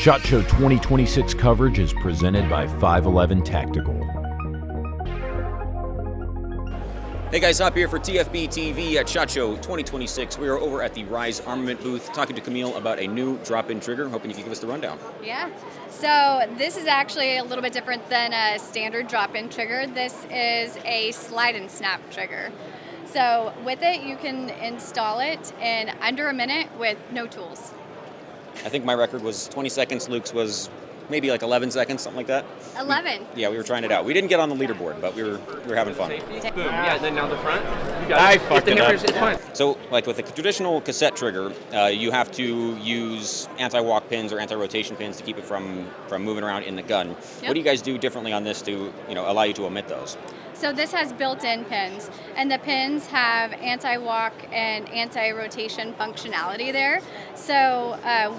SHOT Show 2026 coverage is presented by 511 Tactical. Hey guys, Hop here for TFBTV at SHOT Show 2026. We are over at the RISE Armament booth talking to Camielle about a new drop-in trigger. Hoping you can give us the rundown. Yeah, so this is actually a little bit different than a standard drop-in trigger. This is a slide and snap trigger. So with it, you can install it in under a minute with no tools. I think my record was 20 seconds. Luke's was maybe like 11 seconds, something like that. 11. Yeah, we were trying it out. We didn't get on the leaderboard, but we were having fun. Boom. Yeah, and then now the front. You got I fucked it up. It's fine. So, like with a traditional cassette trigger, you have to use anti-walk pins or anti-rotation pins to keep it from moving around in the gun. Yep. What do you guys do differently on this to allow you to omit those? So this has built-in pins, and the pins have anti-walk and anti-rotation functionality there. So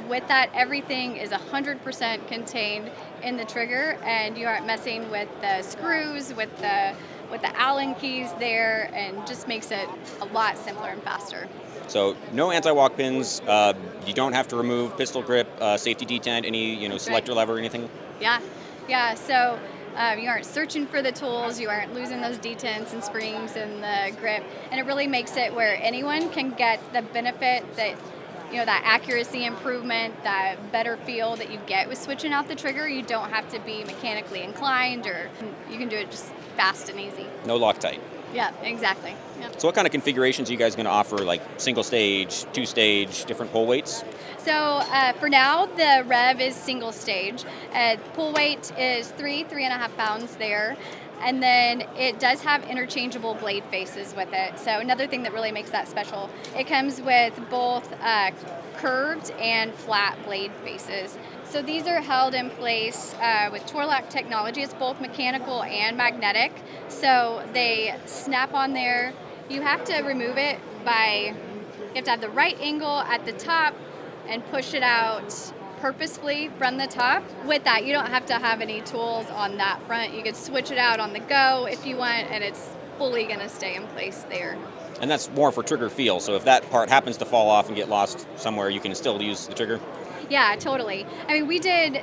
with that, everything is 100% contained in the trigger, and you aren't messing with the screws, with the Allen keys there, and just makes it a lot simpler and faster. So no anti-walk pins. You don't have to remove pistol grip, safety detent, any selector lever, or anything. Yeah. So. You aren't searching for the tools, you aren't losing those detents and springs and the grip, and it really makes it where anyone can get the benefit that, that accuracy improvement, that better feel that you get with switching out the trigger. You don't have to be mechanically inclined, or you can do it just fast and easy. No Loctite. Yeah, exactly. Yeah. So what kind of configurations are you guys going to offer, like single stage, two stage, different pull weights? So for now, the Rev is single stage. Pull weight is 3.5 pounds there. And then it does have interchangeable blade faces with it. So another thing that really makes that special, it comes with both curved and flat blade faces. So these are held in place with Toolless technology. It's both mechanical and magnetic. So they snap on there. You have to remove it you have to have the right angle at the top and push it out purposefully from the top. With that, you don't have to have any tools on that front. You could switch it out on the go if you want, and it's fully going to stay in place there. And that's more for trigger feel, so if that part happens to fall off and get lost somewhere, you can still use the trigger? Yeah, totally. I mean,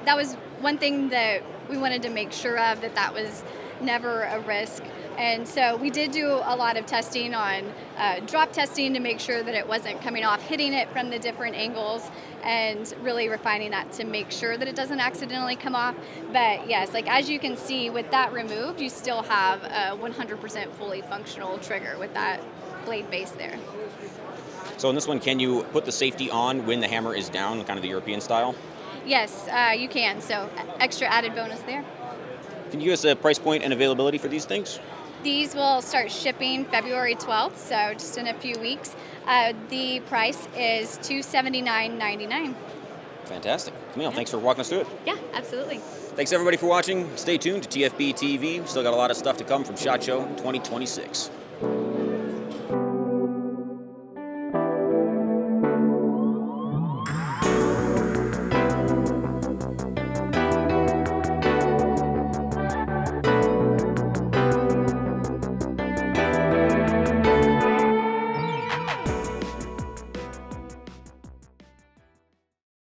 that was one thing that we wanted to make sure of, that was never a risk. And so we did do a lot of testing on drop testing to make sure that it wasn't coming off, hitting it from the different angles, and really refining that to make sure that it doesn't accidentally come off. But yes, like as you can see, with that removed, you still have a 100% fully functional trigger with that blade base there. So in this one, can you put the safety on when the hammer is down, kind of the European style? Yes, you can. So extra added bonus there. Can you give us a price point and availability for these things? These will start shipping February 12th, so just in a few weeks. The price is $279.99. Fantastic. Camielle, thanks for walking us through it. Yeah, absolutely. Thanks everybody for watching. Stay tuned to TFBTV. We've still got a lot of stuff to come from SHOT Show 2026.